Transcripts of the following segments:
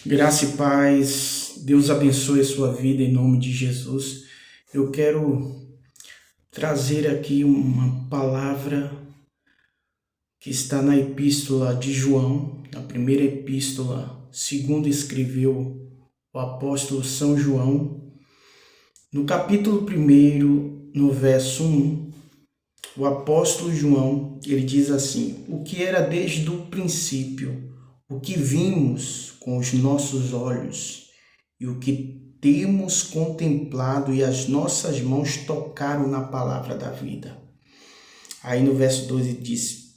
Graça e paz, Deus abençoe a sua vida em nome de Jesus. Eu quero trazer aqui uma palavra que está na epístola de João, na primeira epístola, segundo escreveu o apóstolo São João, no capítulo 1, no verso 1, o apóstolo João, ele diz assim: o que era desde o princípio, o que vimos com os nossos olhos e o que temos contemplado e as nossas mãos tocaram na palavra da vida. Aí no verso 12 diz,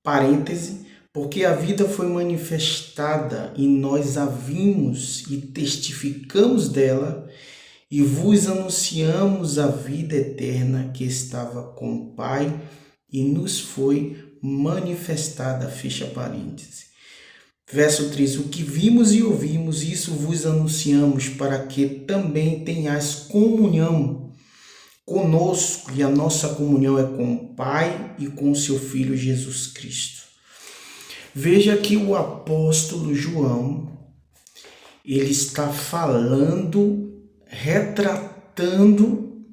parêntese, porque a vida foi manifestada e nós a vimos e testificamos dela e vos anunciamos a vida eterna que estava com o Pai e nos foi manifestada, fecha parêntese. Verso 3, o que vimos e ouvimos, isso vos anunciamos, para que também tenhais comunhão conosco, e a nossa comunhão é com o Pai e com o seu Filho Jesus Cristo. Veja que o apóstolo João, ele está falando, retratando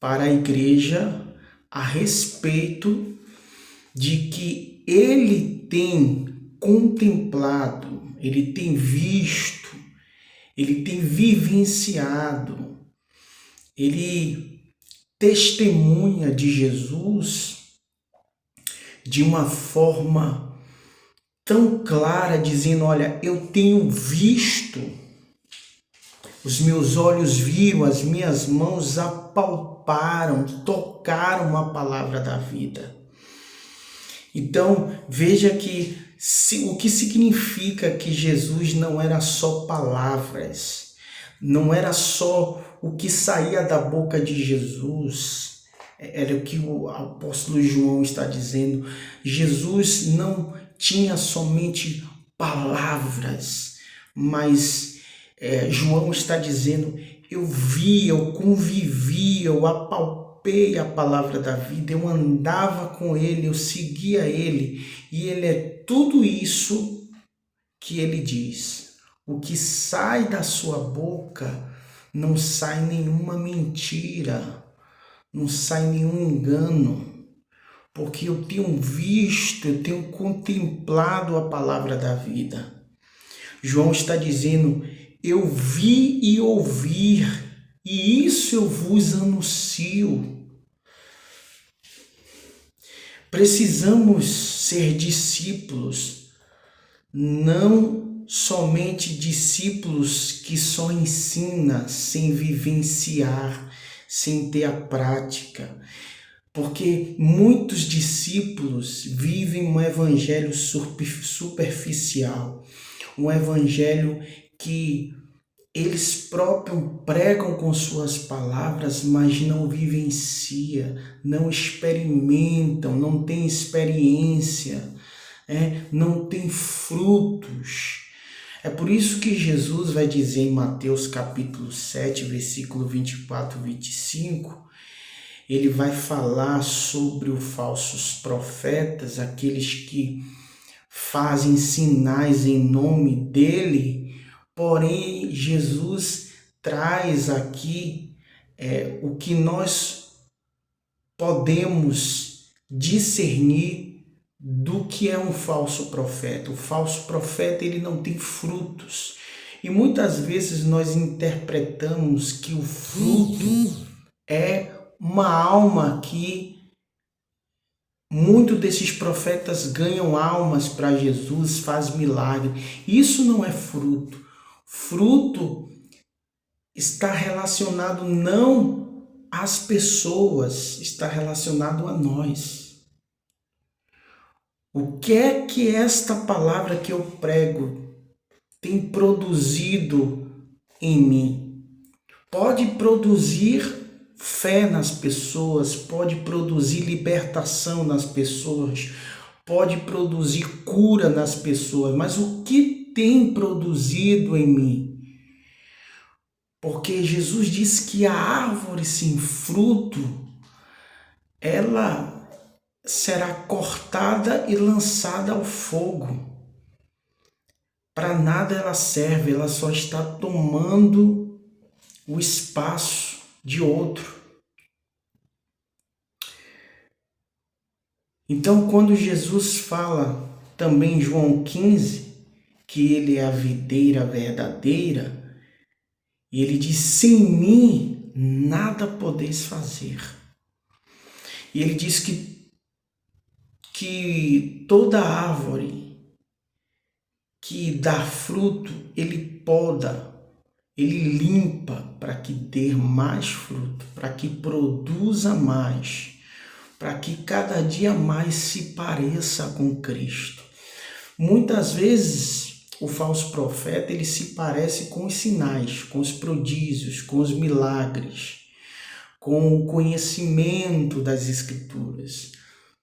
para a igreja a respeito de que ele tem contemplado, ele tem visto, ele tem vivenciado, ele testemunha de Jesus de uma forma tão clara, dizendo: olha, eu tenho visto, os meus olhos viram, as minhas mãos apalparam, tocaram a palavra da vida. Então, veja que o que significa que Jesus não era só palavras, não era só o que saía da boca de Jesus, era o que o apóstolo João está dizendo. Jesus não tinha somente palavras, mas João está dizendo, eu vi, eu convivi, eu apalpei a palavra da vida, eu andava com ele, eu seguia ele, e ele é tudo isso que ele diz. O que sai da sua boca não sai nenhuma mentira, não sai nenhum engano, porque eu tenho visto, eu tenho contemplado a palavra da vida. João está dizendo, eu vi e ouvi, e isso eu vos anuncio. Precisamos ser discípulos, não somente discípulos que só ensina sem vivenciar, sem ter a prática. Porque muitos discípulos vivem um evangelho superficial, um evangelho que eles próprios pregam com suas palavras, mas não vivenciam, não experimentam, não têm experiência, não têm frutos. É por isso que Jesus vai dizer em Mateus capítulo 7, versículo 24 e 25, ele vai falar sobre os falsos profetas, aqueles que fazem sinais em nome dele, porém Jesus traz aqui o que nós podemos discernir do que é um falso profeta. O falso profeta, ele não tem frutos. E muitas vezes nós interpretamos que o fruto é uma alma que muitos desses profetas ganham almas para Jesus, faz milagre. Isso não é fruto. Fruto está relacionado não às pessoas, está relacionado a nós. O que é que esta palavra que eu prego tem produzido em mim? Pode produzir fé nas pessoas, pode produzir libertação nas pessoas, pode produzir cura nas pessoas, mas o que tem produzido em mim? Porque Jesus diz que a árvore sem fruto, ela será cortada e lançada ao fogo. para nada ela serve, ela só está tomando o espaço de outro. Então, quando Jesus fala também em João 15, que ele é a videira verdadeira, e ele diz: sem mim nada podeis fazer. E ele diz que toda árvore que dá fruto, ele poda, ele limpa para que dê mais fruto, para que produza mais, para que cada dia mais se pareça com Cristo. Muitas vezes o falso profeta ele se parece com os sinais, com os prodígios, com os milagres, com o conhecimento das Escrituras.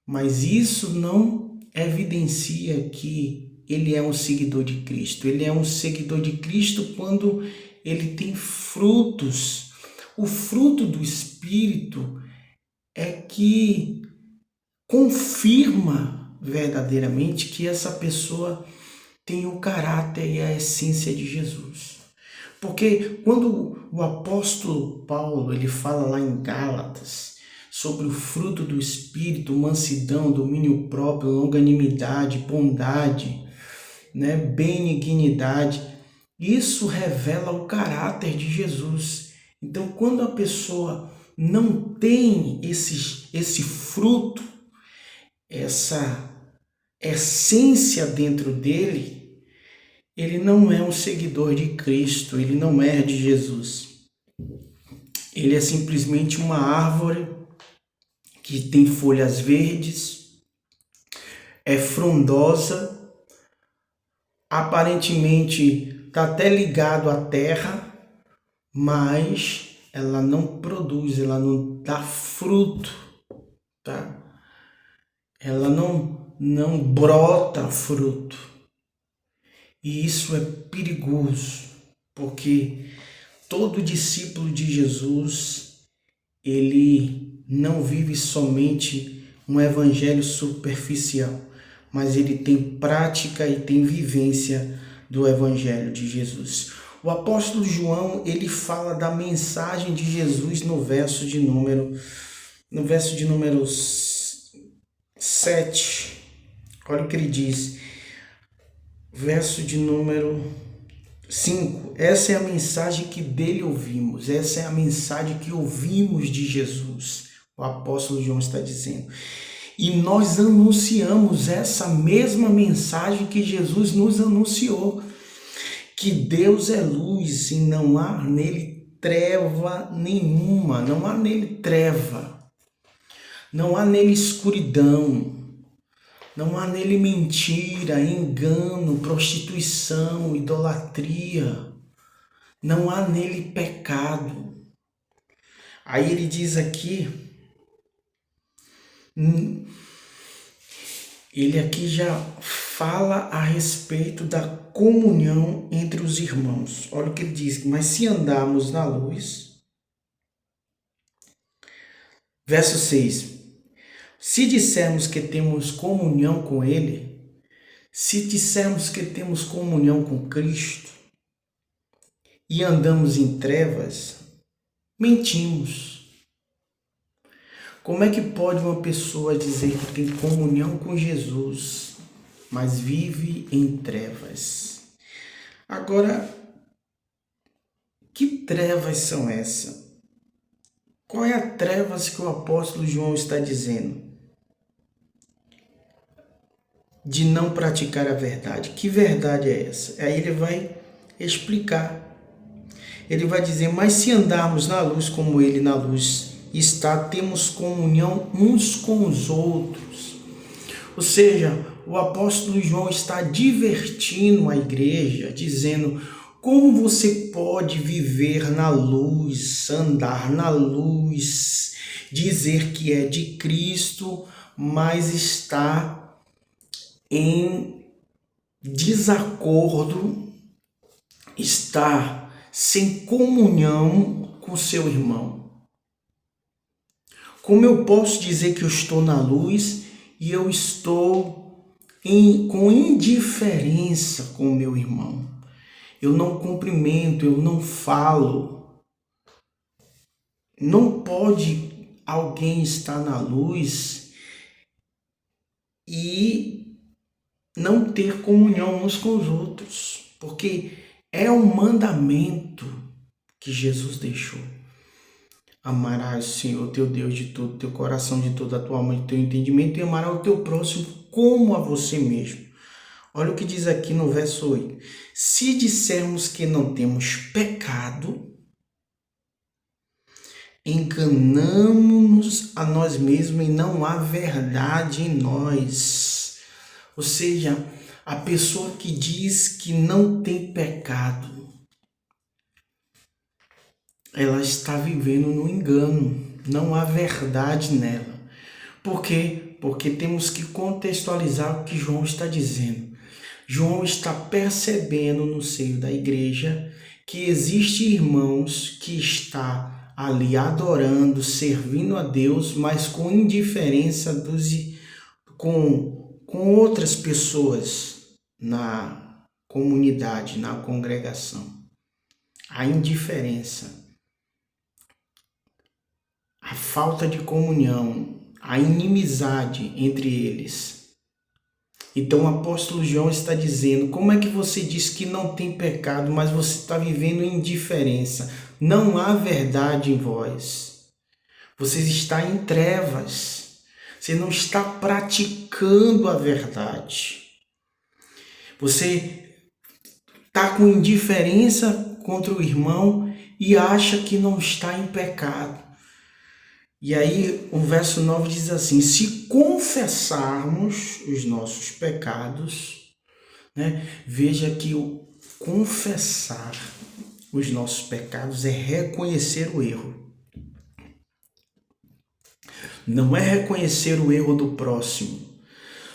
Mas isso não evidencia que ele é um seguidor de Cristo. Ele é um seguidor de Cristo quando ele tem frutos. O fruto do Espírito é que confirma verdadeiramente que essa pessoa tem o caráter e a essência de Jesus. Porque quando o apóstolo Paulo ele fala lá em Gálatas sobre o fruto do Espírito, mansidão, domínio próprio, longanimidade, bondade, benignidade, isso revela o caráter de Jesus. Então, quando a pessoa não tem esse fruto, essa essência dentro dele, ele não é um seguidor de Cristo, ele não é de Jesus. Ele é simplesmente uma árvore que tem folhas verdes, é frondosa, aparentemente está até ligado à terra, mas ela não produz, ela não dá fruto, tá? Ela não brota fruto. E isso é perigoso, porque todo discípulo de Jesus, ele não vive somente um evangelho superficial, mas ele tem prática e tem vivência do evangelho de Jesus. O apóstolo João, ele fala da mensagem de Jesus no verso de número 7. Olha o que ele diz. Verso de número 5. Essa é a mensagem que dele ouvimos. Essa é a mensagem que ouvimos de Jesus. O apóstolo João está dizendo. E nós anunciamos essa mesma mensagem que Jesus nos anunciou. Que Deus é luz e não há nele treva nenhuma. Não há nele treva. Não há nele escuridão. Não há nele mentira, engano, prostituição, idolatria. Não há nele pecado. Aí ele diz aqui, ele aqui já fala a respeito da comunhão entre os irmãos. Olha o que ele diz, mas se andarmos na luz, verso 6, se dissermos que temos comunhão com Ele, se dissermos que temos comunhão com Cristo e andamos em trevas, mentimos. Como é que pode uma pessoa dizer que tem comunhão com Jesus, mas vive em trevas? Agora, que trevas são essas? Qual é a trevas que o apóstolo João está dizendo? De não praticar a verdade. Que verdade é essa? Aí ele vai explicar. Ele vai dizer, mas se andarmos na luz como ele na luz está, temos comunhão uns com os outros. Ou seja, o apóstolo João está divertindo a igreja, dizendo como você pode viver na luz, andar na luz, dizer que é de Cristo, mas está em desacordo, está sem comunhão com seu irmão. Como eu posso dizer que eu estou na luz e eu estou com indiferença com o meu irmão. Eu não cumprimento, eu não falo. Não pode alguém estar na luz e não ter comunhão uns com os outros, porque é um mandamento que Jesus deixou. Amarás o Senhor teu Deus de todo o teu coração, de toda a tua alma, de teu entendimento, e amarás o teu próximo como a você mesmo. Olha o que diz aqui no verso 8. Se dissermos que não temos pecado, enganamo-nos a nós mesmos e não há verdade em nós. Ou seja, a pessoa que diz que não tem pecado, ela está vivendo no engano, não há verdade nela. Por quê? Porque temos que contextualizar o que João está dizendo. João está percebendo no seio da igreja que existem irmãos que está ali adorando, servindo a Deus, mas com indiferença com outras pessoas na comunidade, na congregação. A indiferença, a falta de comunhão, a inimizade entre eles. Então o apóstolo João está dizendo, como é que você diz que não tem pecado, mas você está vivendo em indiferença? Não há verdade em vós. Você está em trevas. Você não está praticando a verdade. Você está com indiferença contra o irmão e acha que não está em pecado. E aí o verso 9 diz assim, se confessarmos os nossos pecados, né? Veja que o confessar os nossos pecados é reconhecer o erro. Não é reconhecer o erro do próximo.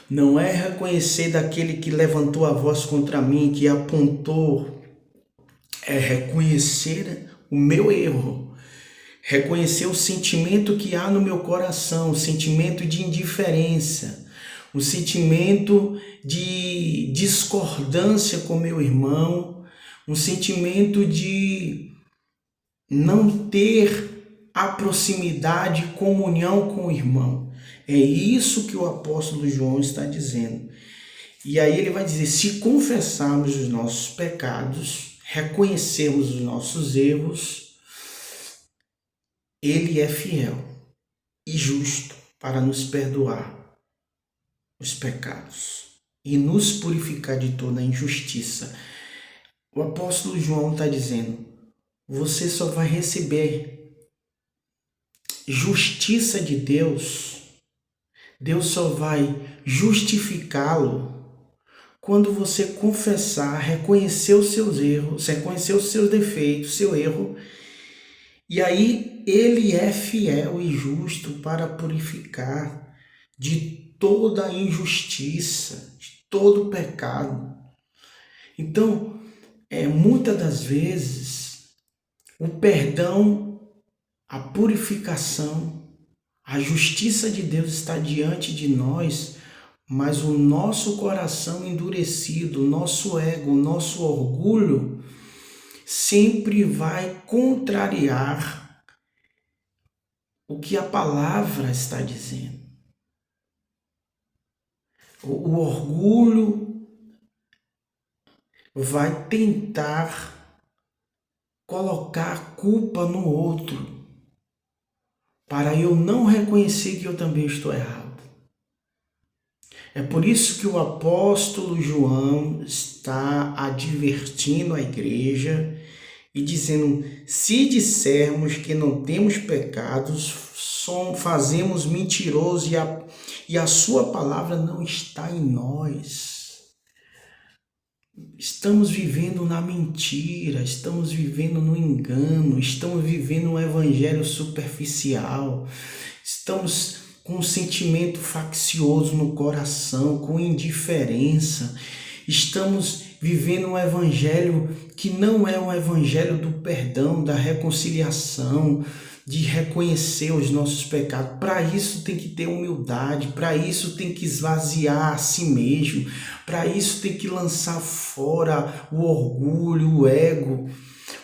Não é reconhecer daquele que levantou a voz contra mim, que apontou. É reconhecer o meu erro. Reconhecer o sentimento que há no meu coração, o sentimento de indiferença, o sentimento de discordância com meu irmão, um sentimento de não ter a proximidade, comunhão com o irmão. É isso que o apóstolo João está dizendo. E aí ele vai dizer, se confessarmos os nossos pecados, reconhecermos os nossos erros, Ele é fiel e justo para nos perdoar os pecados e nos purificar de toda a injustiça. O apóstolo João está dizendo, você só vai receber justiça de Deus, Deus só vai justificá-lo quando você confessar, reconhecer os seus erros, reconhecer os seus defeitos, seu erro. E aí ele é fiel e justo para purificar de toda a injustiça, de todo o pecado. Então, muitas das vezes, o perdão, a purificação, a justiça de Deus está diante de nós, mas o nosso coração endurecido, o nosso ego, o nosso orgulho, sempre vai contrariar o que a palavra está dizendo. O orgulho vai tentar colocar a culpa no outro, para eu não reconhecer que eu também estou errado. É por isso que o apóstolo João está advertindo a igreja e dizendo, se dissermos que não temos pecados, fazemos mentiroso e a sua palavra não está em nós. Estamos vivendo na mentira, estamos vivendo no engano, estamos vivendo um evangelho superficial, estamos com um sentimento faccioso no coração, com indiferença. Estamos vivendo um evangelho que não é um evangelho do perdão, da reconciliação, de reconhecer os nossos pecados. Para isso tem que ter humildade, para isso tem que esvaziar a si mesmo, para isso tem que lançar fora o orgulho, o ego.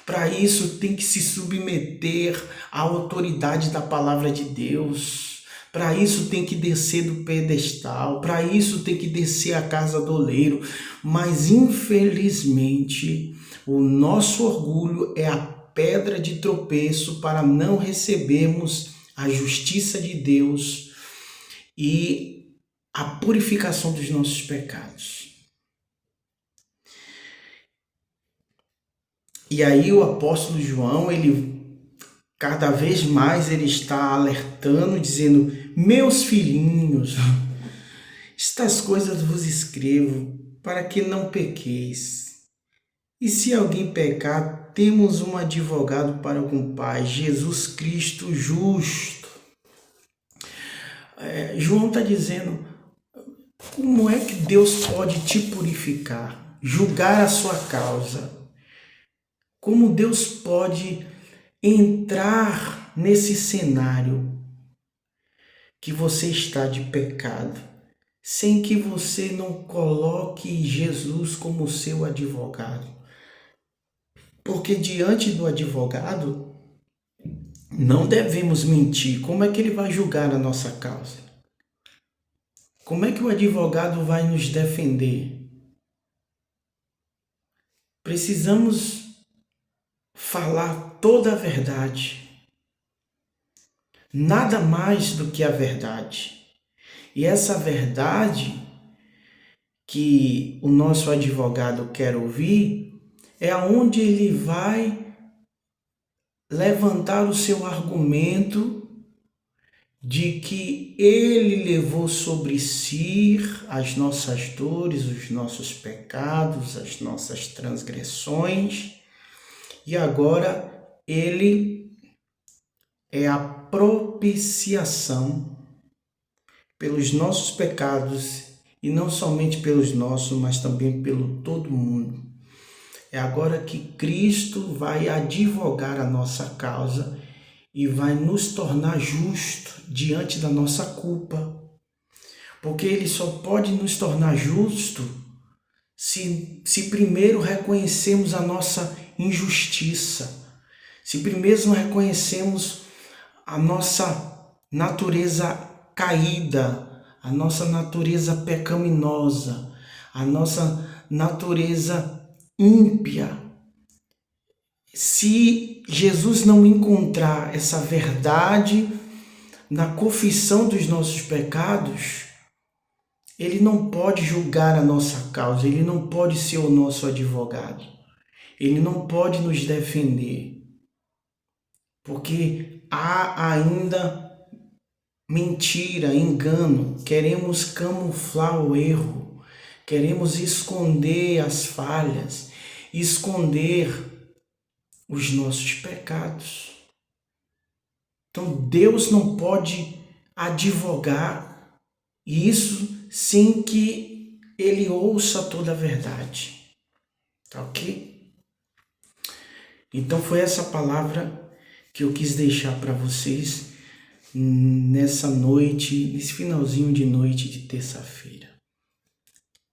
Para isso tem que se submeter à autoridade da palavra de Deus. Para isso tem que descer do pedestal, para isso tem que descer a casa do oleiro. Mas infelizmente o nosso orgulho é a pedra de tropeço para não recebermos a justiça de Deus e a purificação dos nossos pecados. E aí o apóstolo João, cada vez mais ele está alertando, dizendo: meus filhinhos, estas coisas vos escrevo para que não pequeis. E se alguém pecar, temos um advogado para com o Pai, Jesus Cristo justo. João está dizendo, como é que Deus pode te purificar, julgar a sua causa? Como Deus pode entrar nesse cenário que você está de pecado, sem que você não coloque Jesus como seu advogado? Porque diante do advogado, não devemos mentir. Como é que ele vai julgar a nossa causa? Como é que o advogado vai nos defender? Precisamos falar toda a verdade. Nada mais do que a verdade. E essa verdade que o nosso advogado quer ouvir é aonde ele vai levantar o seu argumento de que ele levou sobre si as nossas dores, os nossos pecados, as nossas transgressões, e agora ele é a propiciação pelos nossos pecados, e não somente pelos nossos, mas também pelo todo mundo. É agora que Cristo vai advogar a nossa causa e vai nos tornar justos diante da nossa culpa. Porque Ele só pode nos tornar justos se primeiro reconhecemos a nossa injustiça, se primeiro reconhecemos a nossa natureza caída, a nossa natureza pecaminosa, a nossa natureza ímpia. Se Jesus não encontrar essa verdade na confissão dos nossos pecados, Ele não pode julgar a nossa causa, Ele não pode ser o nosso advogado, Ele não pode nos defender, porque há ainda mentira, engano, queremos camuflar o erro, queremos esconder as falhas, esconder os nossos pecados. Então Deus não pode advogar isso sem que Ele ouça toda a verdade. Tá ok? Então foi essa palavra que eu quis deixar para vocês nessa noite, nesse finalzinho de noite de terça-feira.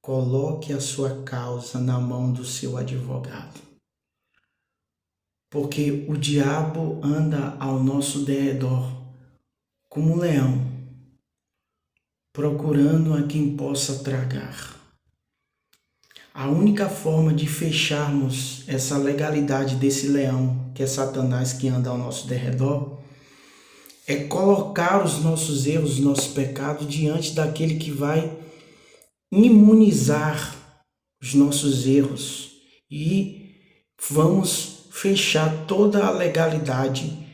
Coloque a sua causa na mão do seu advogado. Porque o diabo anda ao nosso derredor como um leão, procurando a quem possa tragar. A única forma de fecharmos essa legalidade desse leão, que é Satanás que anda ao nosso derredor, é colocar os nossos erros, os nossos pecados diante daquele que vai imunizar os nossos erros, e vamos fechar toda a legalidade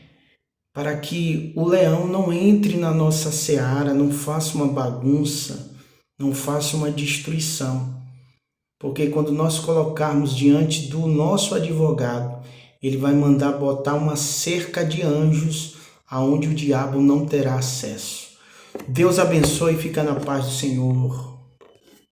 para que o leão não entre na nossa seara, não faça uma bagunça, não faça uma destruição. Porque quando nós colocarmos diante do nosso advogado, ele vai mandar botar uma cerca de anjos aonde o diabo não terá acesso. Deus abençoe e fica na paz do Senhor.